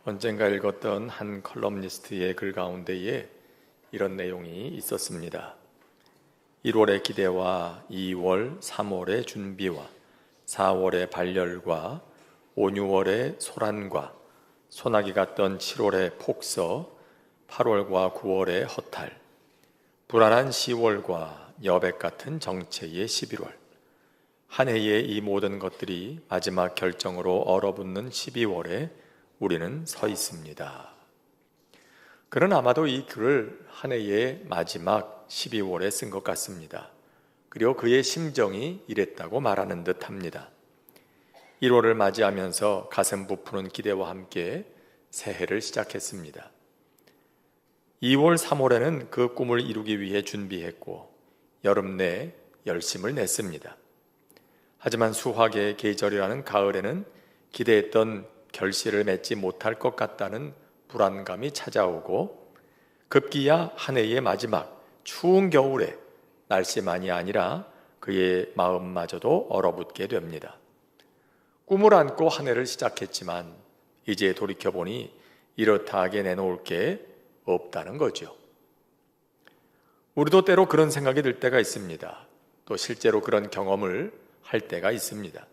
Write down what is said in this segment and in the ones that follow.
언젠가 읽었던 한 컬럼니스트의 글 가운데에 이런 내용이 있었습니다. 1월의 기대와 2월, 3월의 준비와 4월의 발열과 5, 6월의 소란과 소나기 같던 7월의 폭서, 8월과 9월의 허탈, 불안한 10월과 여백 같은 정체의 11월, 한 해의 이 모든 것들이 마지막 결정으로 얼어붙는 12월에 우리는 서 있습니다. 그는 아마도 이 글을 한 해의 마지막 12월에 쓴 것 같습니다. 그리고 그의 심정이 이랬다고 말하는 듯 합니다. 1월을 맞이하면서 가슴 부푸는 기대와 함께 새해를 시작했습니다. 2월, 3월에는 그 꿈을 이루기 위해 준비했고 여름 내 열심을 냈습니다. 하지만 수확의 계절이라는 가을에는 기대했던 결실을 맺지 못할 것 같다는 불안감이 찾아오고 급기야 한 해의 마지막 추운 겨울에 날씨만이 아니라 그의 마음마저도 얼어붙게 됩니다. 꿈을 안고 한 해를 시작했지만 이제 돌이켜보니 이렇다 하게 내놓을 게 없다는 거죠. 우리도 때로 그런 생각이 들 때가 있습니다. 또 실제로 그런 경험을 할 때가 있습니다.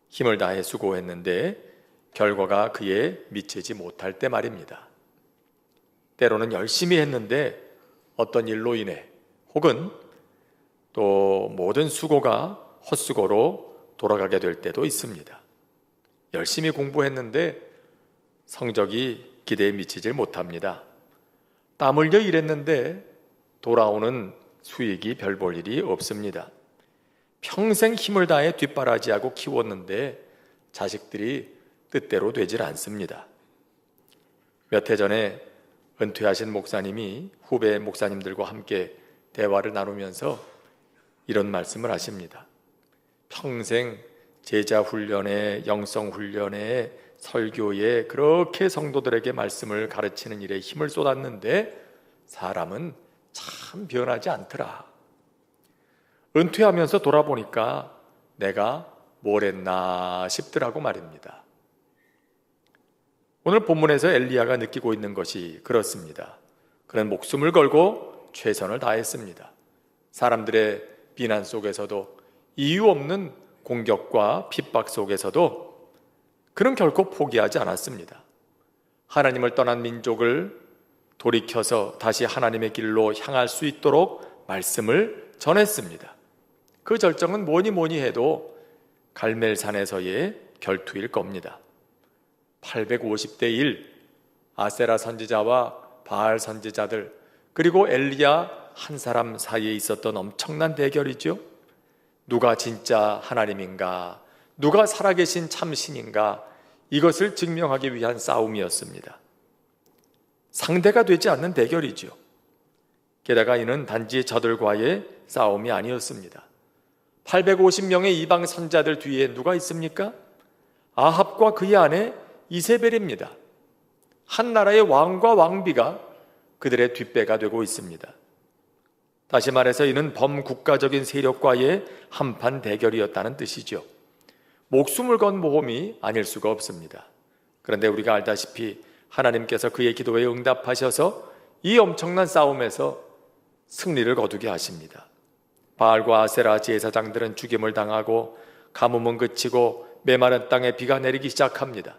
힘을 다해 수고했는데 결과가 그에 미치지 못할 때 말입니다. 때로는 열심히 했는데 어떤 일로 인해 혹은 또 모든 수고가 헛수고로 돌아가게 될 때도 있습니다. 열심히 공부했는데 성적이 기대에 미치질 못합니다. 땀 흘려 일했는데 돌아오는 수익이 별 볼 일이 없습니다. 평생 힘을 다해 뒷바라지하고 키웠는데 자식들이 뜻대로 되질 않습니다. 몇 해 전에 은퇴하신 목사님이 후배 목사님들과 함께 대화를 나누면서 이런 말씀을 하십니다. 평생 제자 훈련에, 영성 훈련에, 설교에 그렇게 성도들에게 말씀을 가르치는 일에 힘을 쏟았는데 사람은 참 변하지 않더라. 은퇴하면서 돌아보니까 내가 뭘 했나 싶더라고 말입니다. 오늘 본문에서 엘리야가 느끼고 있는 것이 그렇습니다. 그는 목숨을 걸고 최선을 다했습니다. 사람들의 비난 속에서도 이유 없는 공격과 핍박 속에서도 그는 결코 포기하지 않았습니다. 하나님을 떠난 민족을 돌이켜서 다시 하나님의 길로 향할 수 있도록 말씀을 전했습니다. 그 절정은 뭐니 해도 갈멜산에서의 결투일 겁니다. 850대 1, 아세라 선지자와 바알 선지자들 그리고 엘리야 한 사람 사이에 있었던 엄청난 대결이죠. 누가 진짜 하나님인가, 누가 살아계신 참신인가, 이것을 증명하기 위한 싸움이었습니다. 상대가 되지 않는 대결이죠. 게다가 이는 단지 저들과의 싸움이 아니었습니다. 850명의 이방 선자들 뒤에 누가 있습니까? 아합과 그의 아내 이세벨입니다. 한 나라의 왕과 왕비가 그들의 뒷배가 되고 있습니다. 다시 말해서 이는 범국가적인 세력과의 한판 대결이었다는 뜻이죠. 목숨을 건 모험이 아닐 수가 없습니다. 그런데 우리가 알다시피 하나님께서 그의 기도에 응답하셔서 이 엄청난 싸움에서 승리를 거두게 하십니다. 바알과 아세라 제사장들은 죽임을 당하고 가뭄은 그치고 메마른 땅에 비가 내리기 시작합니다.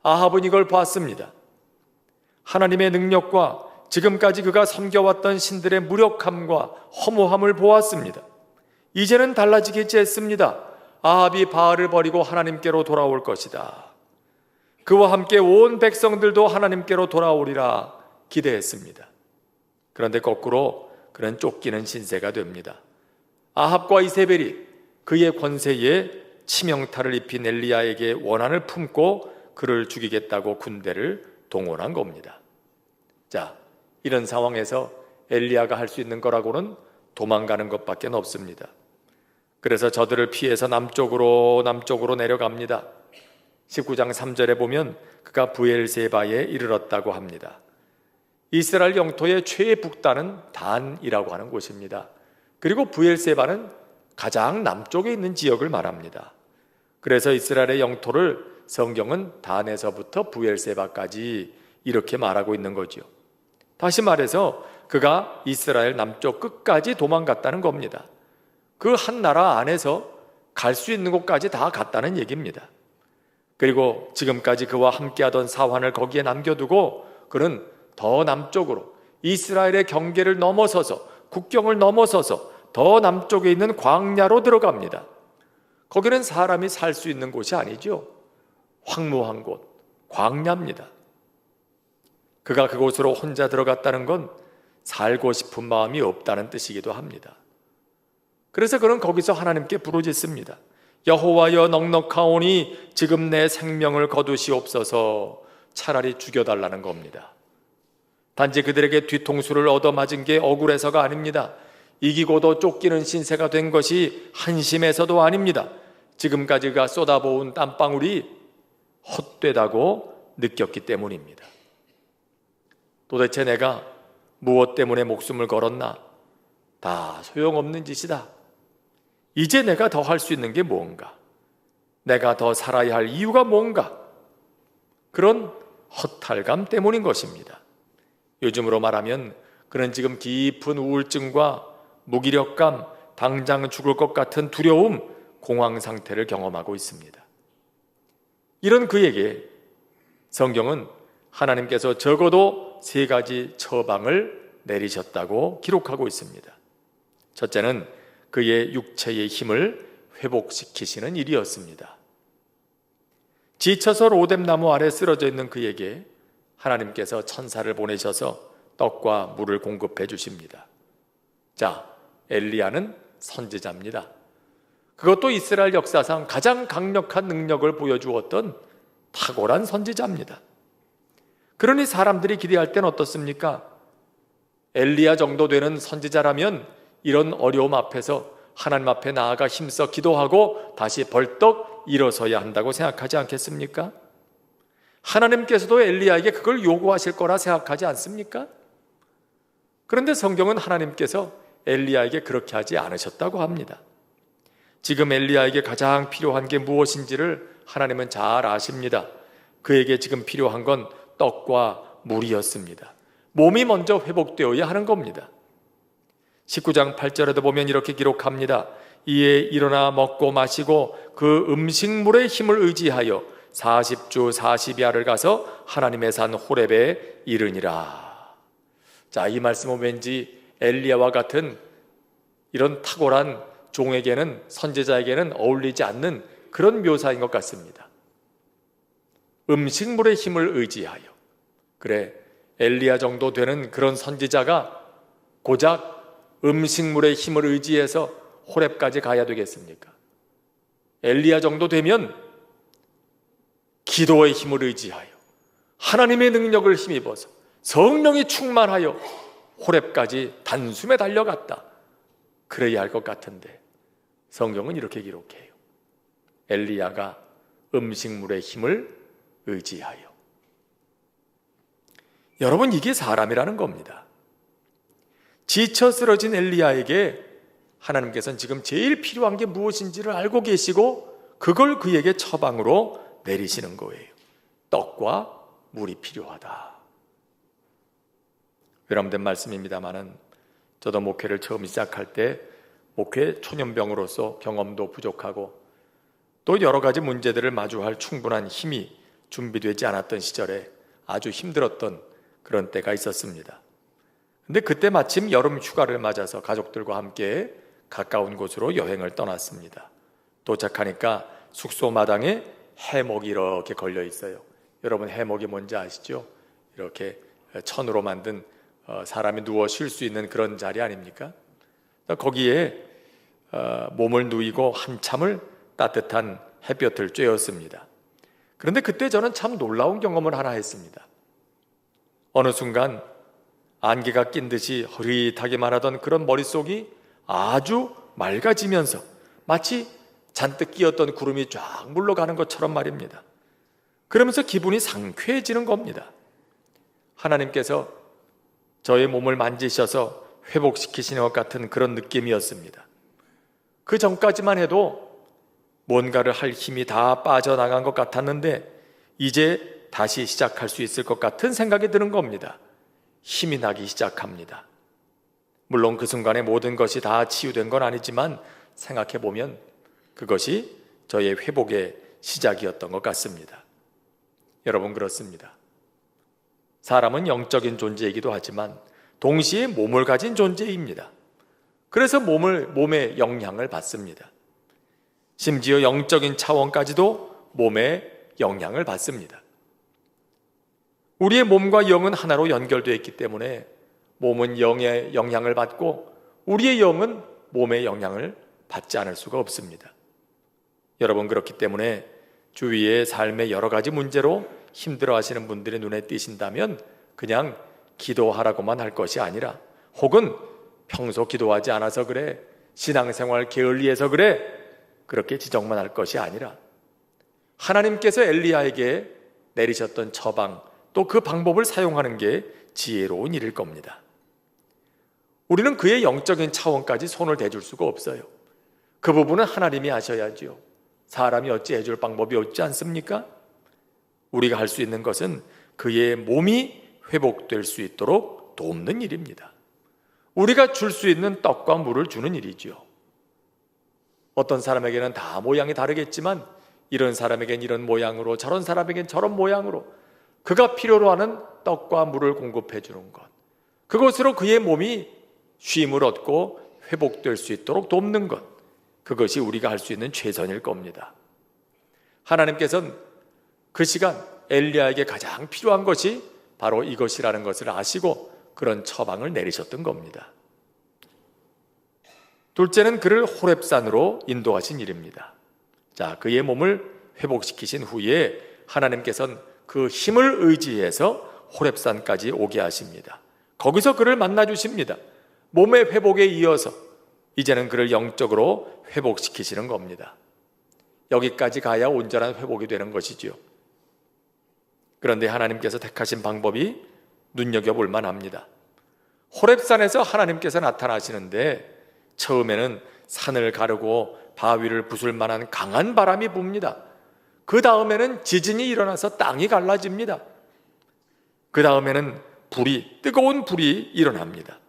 아합은 이걸 봤습니다. 하나님의 능력과 지금까지 그가 섬겨왔던 신들의 무력함과 허무함을 보았습니다. 이제는 달라지겠지 했습니다. 아합이 바알을 버리고 하나님께로 돌아올 것이다. 그와 함께 온 백성들도 하나님께로 돌아오리라 기대했습니다. 그런데 거꾸로 그는 쫓기는 신세가 됩니다. 아합과 이세벨이 그의 권세에 치명타를 입힌 엘리야에게 원한을 품고 그를 죽이겠다고 군대를 동원한 겁니다. 자, 이런 상황에서 엘리야가 할 수 있는 거라고는 도망가는 것밖에 없습니다. 그래서 저들을 피해서 남쪽으로 내려갑니다. 19장 3절에 보면 그가 브엘세바에 이르렀다고 합니다. 이스라엘 영토의 최북단은 단이라고 하는 곳입니다. 그리고 브엘세바는 가장 남쪽에 있는 지역을 말합니다. 그래서 이스라엘의 영토를 성경은 단에서부터 부엘세바까지 이렇게 말하고 있는 거죠. 다시 말해서 그가 이스라엘 남쪽 끝까지 도망갔다는 겁니다. 그 한 나라 안에서 갈 수 있는 곳까지 다 갔다는 얘기입니다. 그리고 지금까지 그와 함께하던 사환을 거기에 남겨두고 그는 더 남쪽으로 이스라엘의 경계를 넘어서서 국경을 넘어서서 더 남쪽에 있는 광야로 들어갑니다. 거기는 사람이 살 수 있는 곳이 아니죠. 황무한 곳, 광야입니다. 그가 그곳으로 혼자 들어갔다는 건 살고 싶은 마음이 없다는 뜻이기도 합니다. 그래서 그는 거기서 하나님께 부르짖습니다. 여호와여, 넉넉하오니 지금 내 생명을 거두시옵소서. 차라리 죽여달라는 겁니다. 단지 그들에게 뒤통수를 얻어맞은 게 억울해서가 아닙니다. 이기고도 쫓기는 신세가 된 것이 한심해서도 아닙니다. 지금까지 그가 쏟아부은 땀방울이 헛되다고 느꼈기 때문입니다. 도대체 내가 무엇 때문에 목숨을 걸었나? 다 소용없는 짓이다. 이제 내가 더 할 수 있는 게 뭔가? 내가 더 살아야 할 이유가 뭔가? 그런 허탈감 때문인 것입니다. 요즘으로 말하면 그는 지금 깊은 우울증과 무기력감, 당장 죽을 것 같은 두려움, 공황 상태를 경험하고 있습니다. 이런 그에게 성경은 하나님께서 적어도 3가지 처방을 내리셨다고 기록하고 있습니다. 첫째는 그의 육체의 힘을 회복시키시는 일이었습니다. 지쳐서 로뎀나무 아래 쓰러져 있는 그에게 하나님께서 천사를 보내셔서 떡과 물을 공급해 주십니다. 자, 엘리야는 선지자입니다. 그것도 이스라엘 역사상 가장 강력한 능력을 보여주었던 탁월한 선지자입니다. 그러니 사람들이 기대할 땐 어떻습니까? 엘리야 정도 되는 선지자라면 이런 어려움 앞에서 하나님 앞에 나아가 힘써 기도하고 다시 벌떡 일어서야 한다고 생각하지 않겠습니까? 하나님께서도 엘리야에게 그걸 요구하실 거라 생각하지 않습니까? 그런데 성경은 하나님께서 엘리야에게 그렇게 하지 않으셨다고 합니다. 지금 엘리야에게 가장 필요한 게 무엇인지를 하나님은 잘 아십니다. 그에게 지금 필요한 건 떡과 물이었습니다. 몸이 먼저 회복되어야 하는 겁니다. 19장 8절에도 보면 이렇게 기록합니다. 이에 일어나 먹고 마시고 그 음식물의 힘을 의지하여 40주 40야를 가서 하나님의 산 호렙에 이르니라. 자, 이 말씀은 왠지 엘리야와 같은 이런 탁월한 종에게는, 선지자에게는 어울리지 않는 그런 묘사인 것 같습니다. 음식물의 힘을 의지하여. 그래, 엘리야 정도 되는 그런 선지자가 고작 음식물의 힘을 의지해서 호렙까지 가야 되겠습니까? 엘리야 정도 되면 기도의 힘을 의지하여 하나님의 능력을 힘입어서 성령이 충만하여 호렙까지 단숨에 달려갔다. 그래야 할 것 같은데 성경은 이렇게 기록해요. 엘리야가 음식물의 힘을 의지하여. 여러분, 이게 사람이라는 겁니다. 지쳐 쓰러진 엘리야에게 하나님께서는 지금 제일 필요한 게 무엇인지를 알고 계시고 그걸 그에게 처방으로 내리시는 거예요. 떡과 물이 필요하다. 외람된 말씀입니다만은 저도 목회를 처음 시작할 때 목회 초년병으로서 경험도 부족하고 또 여러 가지 문제들을 마주할 충분한 힘이 준비되지 않았던 시절에 아주 힘들었던 그런 때가 있었습니다. 근데 그때 마침 여름 휴가를 맞아서 가족들과 함께 가까운 곳으로 여행을 떠났습니다. 도착하니까 숙소 마당에 해먹이 이렇게 걸려 있어요. 여러분, 해먹이 뭔지 아시죠? 이렇게 천으로 만든 사람이 누워 쉴 수 있는 그런 자리 아닙니까? 거기에 몸을 누이고 한참을 따뜻한 햇볕을 쬐었습니다. 그런데 그때 저는 참 놀라운 경험을 하나 했습니다. 어느 순간 안개가 낀 듯이 흐릿하게만 하던 그런 머릿속이 아주 맑아지면서 마치 잔뜩 끼었던 구름이 쫙 물러가는 것처럼 말입니다. 그러면서 기분이 상쾌해지는 겁니다. 하나님께서 저의 몸을 만지셔서 회복시키시는 것 같은 그런 느낌이었습니다. 그 전까지만 해도 뭔가를 할 힘이 다 빠져나간 것 같았는데 이제 다시 시작할 수 있을 것 같은 생각이 드는 겁니다. 힘이 나기 시작합니다. 물론 그 순간에 모든 것이 다 치유된 건 아니지만 생각해보면 그것이 저의 회복의 시작이었던 것 같습니다. 여러분, 그렇습니다. 사람은 영적인 존재이기도 하지만 동시에 몸을 가진 존재입니다. 그래서 몸의 영향을 받습니다. 심지어 영적인 차원까지도 몸에 영향을 받습니다. 우리의 몸과 영은 하나로 연결되어 있기 때문에 몸은 영의 영향을 받고 우리의 영은 몸의 영향을 받지 않을 수가 없습니다. 여러분, 그렇기 때문에 주위의 삶의 여러 가지 문제로 힘들어하시는 분들의 눈에 띄신다면 그냥 기도하라고만 할 것이 아니라, 혹은 평소 기도하지 않아서 그래, 신앙생활 게을리해서 그래, 그렇게 지적만 할 것이 아니라 하나님께서 엘리야에게 내리셨던 처방, 또 그 방법을 사용하는 게 지혜로운 일일 겁니다. 우리는 그의 영적인 차원까지 손을 대줄 수가 없어요. 그 부분은 하나님이 하셔야죠. 사람이 어찌 해줄 방법이 없지 않습니까? 우리가 할 수 있는 것은 그의 몸이 회복될 수 있도록 돕는 일입니다. 우리가 줄 수 있는 떡과 물을 주는 일이죠. 어떤 사람에게는 다 모양이 다르겠지만 이런 사람에겐 이런 모양으로, 저런 사람에겐 저런 모양으로 그가 필요로 하는 떡과 물을 공급해 주는 것, 그것으로 그의 몸이 쉼을 얻고 회복될 수 있도록 돕는 것, 그것이 우리가 할 수 있는 최선일 겁니다. 하나님께서는 그 시간 엘리야에게 가장 필요한 것이 바로 이것이라는 것을 아시고 그런 처방을 내리셨던 겁니다. 둘째는 그를 호렙산으로 인도하신 일입니다. 자, 그의 몸을 회복시키신 후에 하나님께서는 그 힘을 의지해서 호렙산까지 오게 하십니다. 거기서 그를 만나 주십니다. 몸의 회복에 이어서 이제는 그를 영적으로 회복시키시는 겁니다. 여기까지 가야 온전한 회복이 되는 것이지요. 그런데 하나님께서 택하신 방법이 눈여겨볼 만합니다. 호렙산에서 하나님께서 나타나시는데 처음에는 산을 가르고 바위를 부술 만한 강한 바람이 붑니다. 그 다음에는 지진이 일어나서 땅이 갈라집니다. 그 다음에는 뜨거운 불이 일어납니다.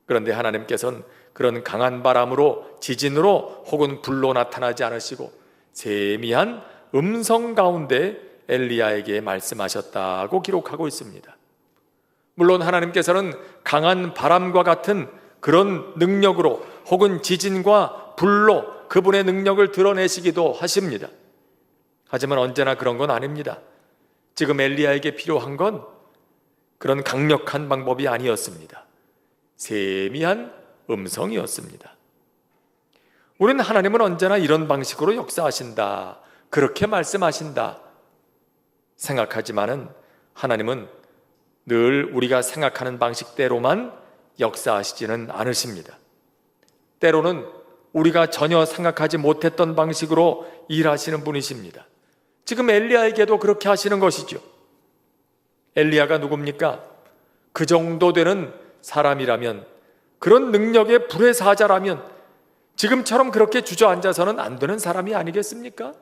그런데 하나님께서는 그런 강한 바람으로, 지진으로 혹은 불로 나타나지 않으시고 세미한 음성 가운데 엘리야에게 말씀하셨다고 기록하고 있습니다. 물론 하나님께서는 강한 바람과 같은 그런 능력으로 혹은 지진과 불로 그분의 능력을 드러내시기도 하십니다. 하지만 언제나 그런 건 아닙니다. 지금 엘리야에게 필요한 건 그런 강력한 방법이 아니었습니다. 세미한 음성이었습니다. 우리는 하나님은 언제나 이런 방식으로 역사하신다, 그렇게 말씀하신다 생각하지만은 하나님은 늘 우리가 생각하는 방식대로만 역사하시지는 않으십니다. 때로는 우리가 전혀 생각하지 못했던 방식으로 일하시는 분이십니다. 지금 엘리야에게도 그렇게 하시는 것이죠. 엘리야가 누굽니까? 그 정도 되는 사람이라면, 그런 능력의 불의 사자라면 지금처럼 그렇게 주저앉아서는 안 되는 사람이 아니겠습니까?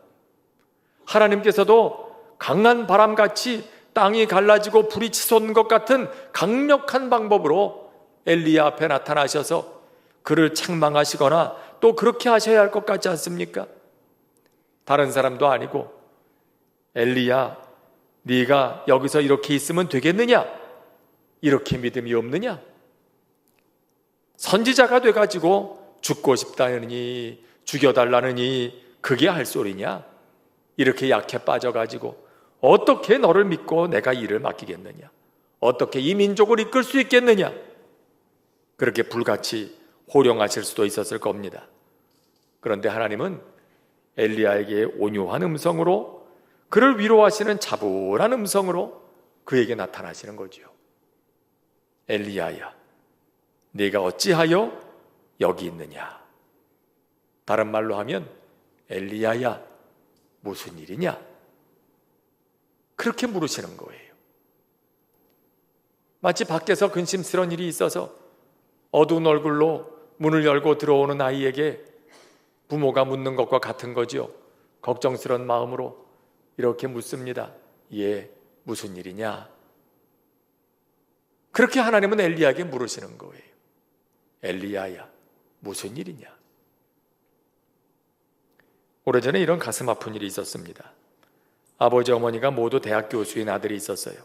하나님께서도 강한 바람같이 땅이 갈라지고 불이 치솟는 것 같은 강력한 방법으로 엘리야 앞에 나타나셔서 그를 책망하시거나 또 그렇게 하셔야 할 것 같지 않습니까? 다른 사람도 아니고, 엘리야, 네가 여기서 이렇게 있으면 되겠느냐? 이렇게 믿음이 없느냐? 선지자가 돼가지고 죽고 싶다느니 죽여달라느니 그게 할 소리냐? 이렇게 약해 빠져가지고 어떻게 너를 믿고 내가 일을 맡기겠느냐? 어떻게 이 민족을 이끌 수 있겠느냐? 그렇게 불같이 호령하실 수도 있었을 겁니다. 그런데 하나님은 엘리야에게 온유한 음성으로, 그를 위로하시는 차분한 음성으로 그에게 나타나시는 거죠. 엘리야야, 네가 어찌하여 여기 있느냐? 다른 말로 하면 엘리야야, 무슨 일이냐? 그렇게 물으시는 거예요. 마치 밖에서 근심스러운 일이 있어서 어두운 얼굴로 문을 열고 들어오는 아이에게 부모가 묻는 것과 같은 거죠. 걱정스러운 마음으로 이렇게 묻습니다. 예, 무슨 일이냐? 그렇게 하나님은 엘리야에게 물으시는 거예요. 엘리야야, 무슨 일이냐? 오래전에 이런 가슴 아픈 일이 있었습니다. 아버지 어머니가 모두 대학 교수인 아들이 있었어요.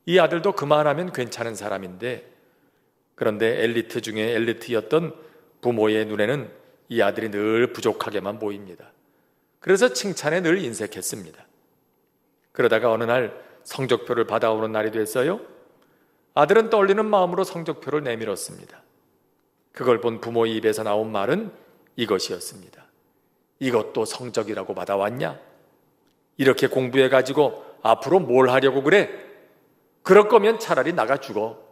이 아들도 그만하면 괜찮은 사람인데, 그런데 엘리트 중에 엘리트였던 부모의 눈에는 이 아들이 늘 부족하게만 보입니다. 그래서 칭찬에 늘 인색했습니다. 그러다가 어느 날 성적표를 받아오는 날이 됐어요. 아들은 떨리는 마음으로 성적표를 내밀었습니다. 그걸 본 부모의 입에서 나온 말은 이것이었습니다. 이것도 성적이라고 받아왔냐? 이렇게 공부해가지고 앞으로 뭘 하려고 그래? 그럴 거면 차라리 나가 죽어.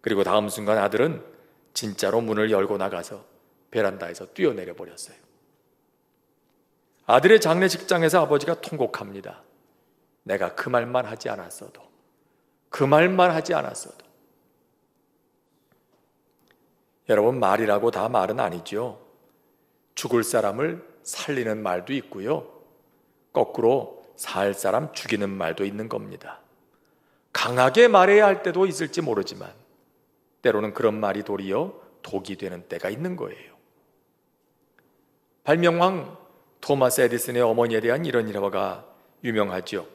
그리고 다음 순간 아들은 진짜로 문을 열고 나가서 베란다에서 뛰어내려 버렸어요. 아들의 장례식장에서 아버지가 통곡합니다. 내가 그 말만 하지 않았어도, 그 말만 하지 않았어도. 여러분, 말이라고 다 말은 아니죠. 죽을 사람을 살리는 말도 있고요, 거꾸로 살 사람 죽이는 말도 있는 겁니다. 강하게 말해야 할 때도 있을지 모르지만 때로는 그런 말이 도리어 독이 되는 때가 있는 거예요. 발명왕 토마스 에디슨의 어머니에 대한 이런 일화가 유명하죠.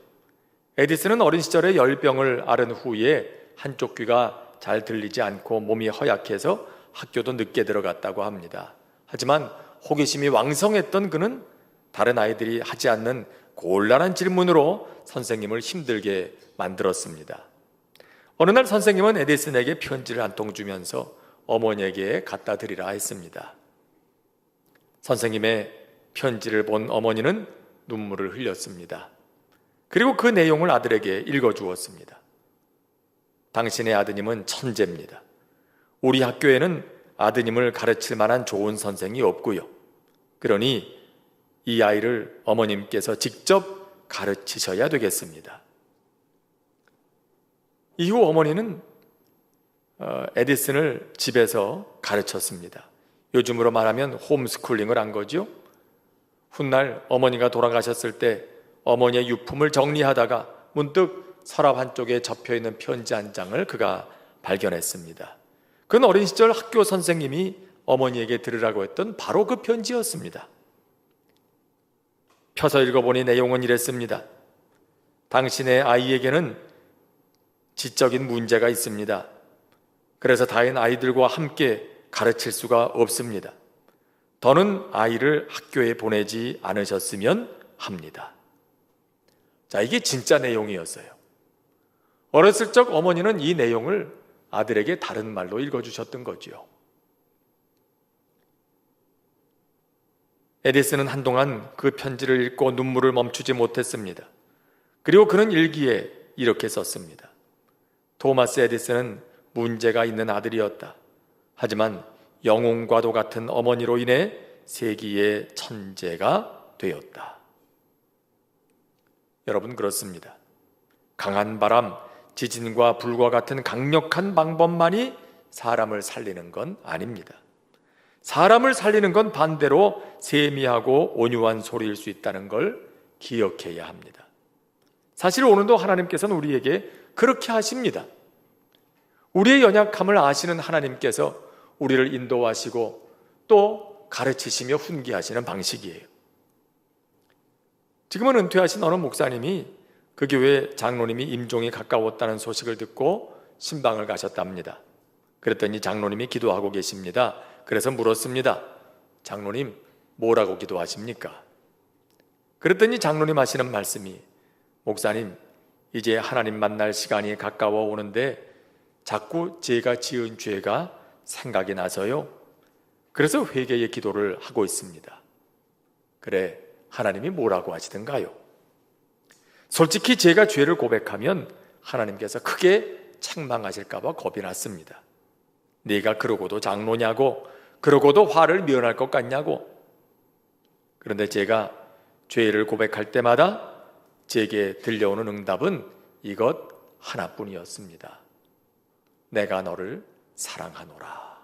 에디슨은 어린 시절에 열병을 앓은 후에 한쪽 귀가 잘 들리지 않고 몸이 허약해서 학교도 늦게 들어갔다고 합니다. 하지만 호기심이 왕성했던 그는 다른 아이들이 하지 않는 곤란한 질문으로 선생님을 힘들게 만들었습니다. 어느 날 선생님은 에디슨에게 편지를 한 통 주면서 어머니에게 갖다 드리라 했습니다. 선생님의 편지를 본 어머니는 눈물을 흘렸습니다. 그리고 그 내용을 아들에게 읽어주었습니다. 당신의 아드님은 천재입니다. 우리 학교에는 아드님을 가르칠 만한 좋은 선생이 없고요. 그러니 이 아이를 어머님께서 직접 가르치셔야 되겠습니다. 이후 어머니는 에디슨을 집에서 가르쳤습니다. 요즘으로 말하면 홈스쿨링을 한 거죠. 훗날 어머니가 돌아가셨을 때 어머니의 유품을 정리하다가 문득 서랍 한쪽에 접혀있는 편지 한 장을 그가 발견했습니다. 그건 어린 시절 학교 선생님이 어머니에게 들으라고 했던 바로 그 편지였습니다. 펴서 읽어보니 내용은 이랬습니다. 당신의 아이에게는 지적인 문제가 있습니다. 그래서 다른 아이들과 함께 가르칠 수가 없습니다. 더는 아이를 학교에 보내지 않으셨으면 합니다. 자, 이게 진짜 내용이었어요. 어렸을 적 어머니는 이 내용을 아들에게 다른 말로 읽어주셨던 거지요. 에디슨은 한동안 그 편지를 읽고 눈물을 멈추지 못했습니다. 그리고 그는 일기에 이렇게 썼습니다. 토마스 에디슨은 문제가 있는 아들이었다. 하지만 영웅과도 같은 어머니로 인해 세기의 천재가 되었다. 여러분, 그렇습니다. 강한 바람, 지진과 불과 같은 강력한 방법만이 사람을 살리는 건 아닙니다. 사람을 살리는 건 반대로 세미하고 온유한 소리일 수 있다는 걸 기억해야 합니다. 사실 오늘도 하나님께서는 우리에게 그렇게 하십니다. 우리의 연약함을 아시는 하나님께서 우리를 인도하시고 또 가르치시며 훈계하시는 방식이에요. 지금은 은퇴하신 어느 목사님이 그 교회 장로님이 임종이 가까웠다는 소식을 듣고 신방을 가셨답니다. 그랬더니 장로님이 기도하고 계십니다. 그래서 물었습니다. 장로님, 뭐라고 기도하십니까? 그랬더니 장로님 하시는 말씀이, 목사님, 이제 하나님 만날 시간이 가까워 오는데 자꾸 제가 지은 죄가 생각이 나서요. 그래서 회개의 기도를 하고 있습니다. 그래, 하나님이 뭐라고 하시던가요? 솔직히 제가 죄를 고백하면 하나님께서 크게 책망하실까 봐 겁이 났습니다. 네가 그러고도 장로냐고, 그러고도 화를 면할 것 같냐고. 그런데 제가 죄를 고백할 때마다 제게 들려오는 응답은 이것 하나뿐이었습니다. 내가 너를 사랑하노라.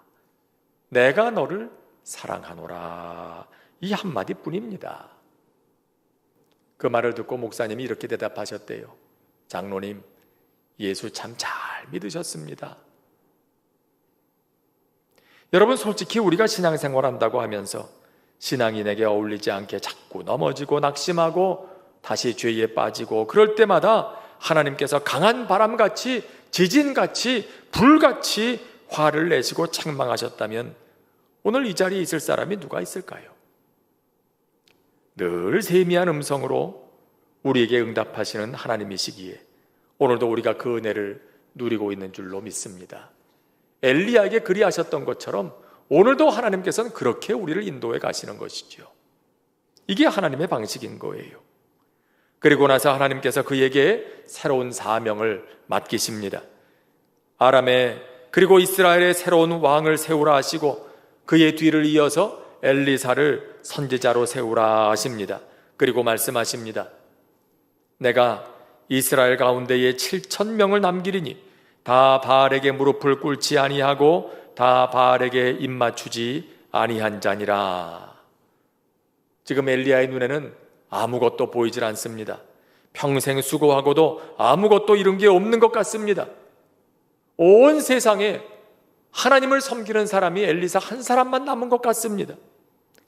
내가 너를 사랑하노라. 이 한마디뿐입니다. 그 말을 듣고 목사님이 이렇게 대답하셨대요. 장로님, 예수 참 잘 믿으셨습니다. 여러분, 솔직히 우리가 신앙생활한다고 하면서 신앙이 내게 어울리지 않게 자꾸 넘어지고 낙심하고 다시 죄에 빠지고 그럴 때마다 하나님께서 강한 바람같이 지진같이 불같이 화를 내시고 책망하셨다면 오늘 이 자리에 있을 사람이 누가 있을까요? 늘 세미한 음성으로 우리에게 응답하시는 하나님이시기에 오늘도 우리가 그 은혜를 누리고 있는 줄로 믿습니다. 엘리야에게 그리하셨던 것처럼 오늘도 하나님께서는 그렇게 우리를 인도해 가시는 것이죠. 이게 하나님의 방식인 거예요. 그리고 나서 하나님께서 그에게 새로운 사명을 맡기십니다. 아람에 그리고 이스라엘의 새로운 왕을 세우라 하시고 그의 뒤를 이어서 엘리사를 선지자로 세우라 하십니다. 그리고 말씀하십니다. 내가 이스라엘 가운데에 7,000명을 남기리니 다 바알에게 무릎을 꿇지 아니하고 다 바알에게 입맞추지 아니한 자니라. 지금 엘리야의 눈에는 아무것도 보이질 않습니다. 평생 수고하고도 아무것도 이룬 게 없는 것 같습니다. 온 세상에 하나님을 섬기는 사람이 엘리사 한 사람만 남은 것 같습니다.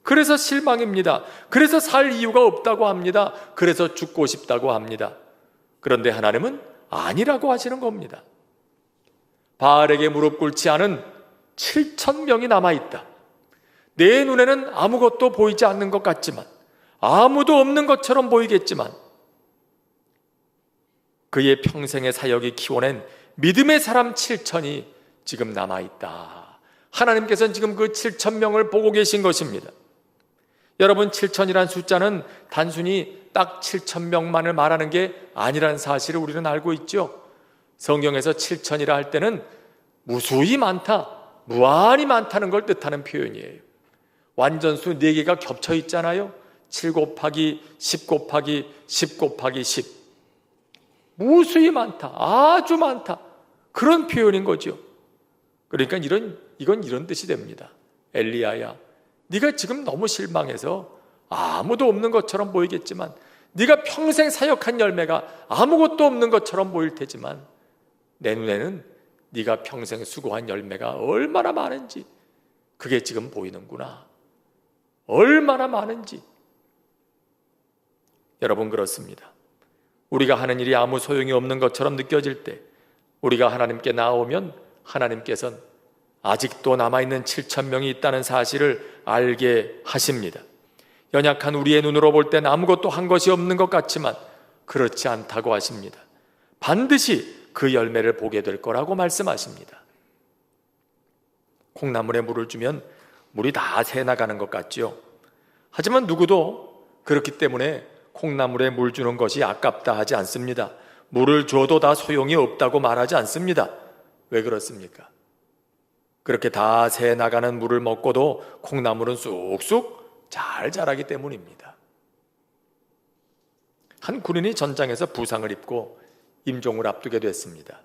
그래서 실망입니다. 그래서 살 이유가 없다고 합니다. 그래서 죽고 싶다고 합니다. 그런데 하나님은 아니라고 하시는 겁니다. 바알에게 무릎 꿇지 않은 7,000명이 남아있다. 내 눈에는 아무것도 보이지 않는 것 같지만, 아무도 없는 것처럼 보이겠지만 그의 평생의 사역이 키워낸 믿음의 사람 7,000이 지금 남아있다. 하나님께서는 지금 그 7,000명을 보고 계신 것입니다. 여러분, 7,000이란 숫자는 단순히 딱 7,000명만을 말하는 게 아니라는 사실을 우리는 알고 있죠. 성경에서 7,000이라 할 때는 무수히 많다, 무한히 많다는 걸 뜻하는 표현이에요. 완전수 4개가 겹쳐 있잖아요. 7 곱하기 10 곱하기 10 곱하기 10. 무수히 많다, 아주 많다, 그런 표현인 거죠. 그러니까 이건 이런 뜻이 됩니다. 엘리야야, 네가 지금 너무 실망해서 아무도 없는 것처럼 보이겠지만, 네가 평생 사역한 열매가 아무것도 없는 것처럼 보일 테지만 내 눈에는 네가 평생 수고한 열매가 얼마나 많은지 그게 지금 보이는구나. 얼마나 많은지. 여러분, 그렇습니다. 우리가 하는 일이 아무 소용이 없는 것처럼 느껴질 때 우리가 하나님께 나오면 하나님께서는 아직도 남아있는 7,000명이 있다는 사실을 알게 하십니다. 연약한 우리의 눈으로 볼 땐 아무것도 한 것이 없는 것 같지만 그렇지 않다고 하십니다. 반드시 그 열매를 보게 될 거라고 말씀하십니다. 콩나물에 물을 주면 물이 다 새나가는 것 같죠. 하지만 누구도 그렇기 때문에 콩나물에 물 주는 것이 아깝다 하지 않습니다. 물을 줘도 다 소용이 없다고 말하지 않습니다. 왜 그렇습니까? 그렇게 다 새나가는 물을 먹고도 콩나물은 쑥쑥 잘 자라기 때문입니다. 한 군인이 전장에서 부상을 입고 임종을 앞두게 됐습니다.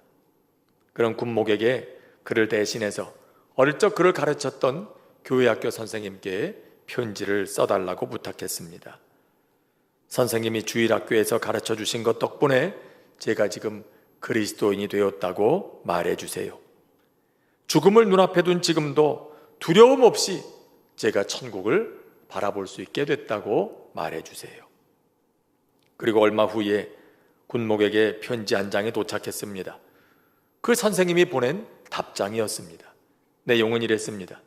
그런 군목에게 그를 대신해서 어릴 적 그를 가르쳤던 교회학교 선생님께 편지를 써달라고 부탁했습니다. 선생님이 주일학교에서 가르쳐 주신 것 덕분에 제가 지금 그리스도인이 되었다고 말해주세요. 죽음을 눈앞에 둔 지금도 두려움 없이 제가 천국을 바라볼 수 있게 됐다고 말해주세요. 그리고 얼마 후에 군목에게 편지 한 장이 도착했습니다. 그 선생님이 보낸 답장이었습니다. 내용은 이랬습니다.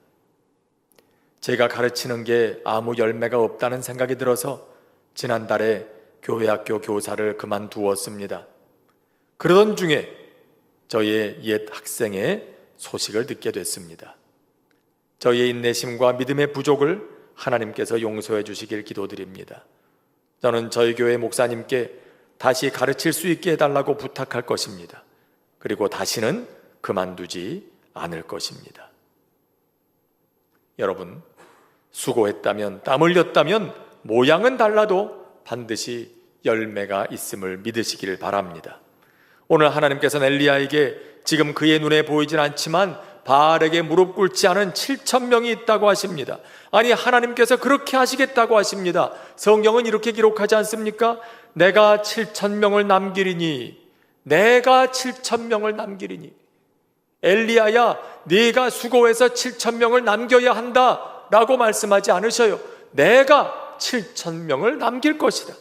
제가 가르치는 게 아무 열매가 없다는 생각이 들어서 지난달에 교회학교 교사를 그만두었습니다. 그러던 중에 저의 옛 학생의 소식을 듣게 됐습니다. 저의 인내심과 믿음의 부족을 하나님께서 용서해 주시길 기도드립니다. 저는 저희 교회 목사님께 다시 가르칠 수 있게 해달라고 부탁할 것입니다. 그리고 다시는 그만두지 않을 것입니다. 여러분, 수고했다면, 땀 흘렸다면 모양은 달라도 반드시 열매가 있음을 믿으시길 바랍니다. 오늘 하나님께서는 엘리야에게 지금 그의 눈에 보이진 않지만 바알에게 무릎 꿇지 않은 7,000명이 있다고 하십니다. 아니, 하나님께서 그렇게 하시겠다고 하십니다. 성경은 이렇게 기록하지 않습니까? 내가 7,000명을 남기리니, 내가 7,000명을 남기리니. 엘리야야, 네가 수고해서 7,000명을 남겨야 한다 라고 말씀하지 않으셔요. 내가 7,000명을 남길 것이다.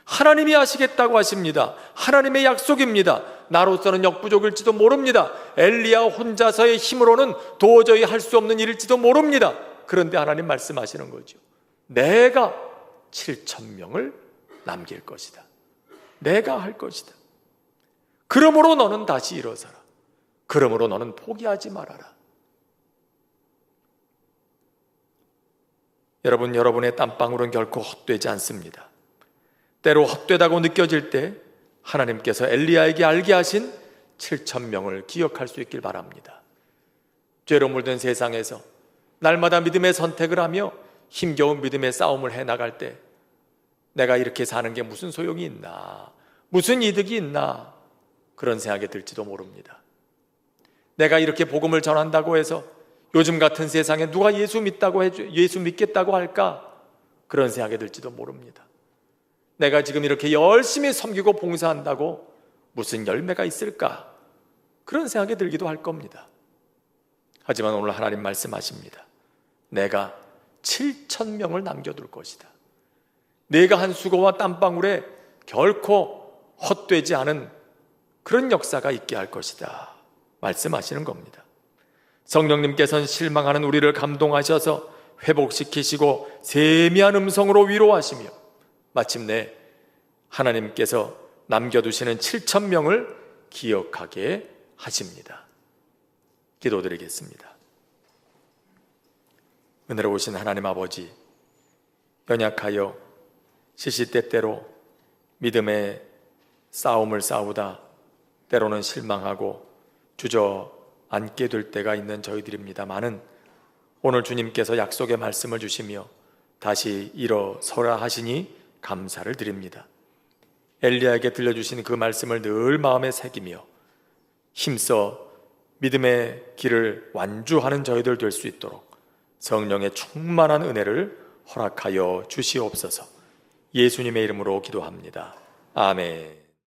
하나님이 하시겠다고 하십니다. 하나님의 약속입니다. 나로서는 역부족일지도 모릅니다. 엘리야 혼자서의 힘으로는 도저히 할 수 없는 일일지도 모릅니다. 그런데 하나님 말씀하시는 거죠. 내가 7,000명을 남길 것이다. 내가 할 것이다. 그러므로 너는 다시 일어서라. 그러므로 너는 포기하지 말아라. 여러분, 여러분의 땀방울은 결코 헛되지 않습니다. 때로 헛되다고 느껴질 때 하나님께서 엘리야에게 알게 하신 7,000명을 기억할 수 있길 바랍니다. 죄로 물든 세상에서 날마다 믿음의 선택을 하며 힘겨운 믿음의 싸움을 해나갈 때 내가 이렇게 사는 게 무슨 소용이 있나, 무슨 이득이 있나, 그런 생각이 들지도 모릅니다. 내가 이렇게 복음을 전한다고 해서 요즘 같은 세상에 누가 예수 믿겠다고 할까, 그런 생각이 들지도 모릅니다. 내가 지금 이렇게 열심히 섬기고 봉사한다고 무슨 열매가 있을까, 그런 생각이 들기도 할 겁니다. 하지만 오늘 하나님 말씀하십니다. 내가 7,000명을 남겨둘 것이다. 내가 한 수고와 땀방울에 결코 헛되지 않은 그런 역사가 있게 할 것이다 말씀하시는 겁니다. 성령님께서는 실망하는 우리를 감동하셔서 회복시키시고 세미한 음성으로 위로하시며 마침내 하나님께서 남겨두시는 7,000명을 기억하게 하십니다. 기도드리겠습니다. 은혜로우신 하나님 아버지, 연약하여 시시때때로 믿음의 싸움을 싸우다 때로는 실망하고 주저앉게 될 때가 있는 저희들입니다마는 오늘 주님께서 약속의 말씀을 주시며 다시 일어서라 하시니 감사를 드립니다. 엘리야에게 들려주신 그 말씀을 늘 마음에 새기며 힘써 믿음의 길을 완주하는 저희들 될 수 있도록 성령의 충만한 은혜를 허락하여 주시옵소서. 예수님의 이름으로 기도합니다. 아멘.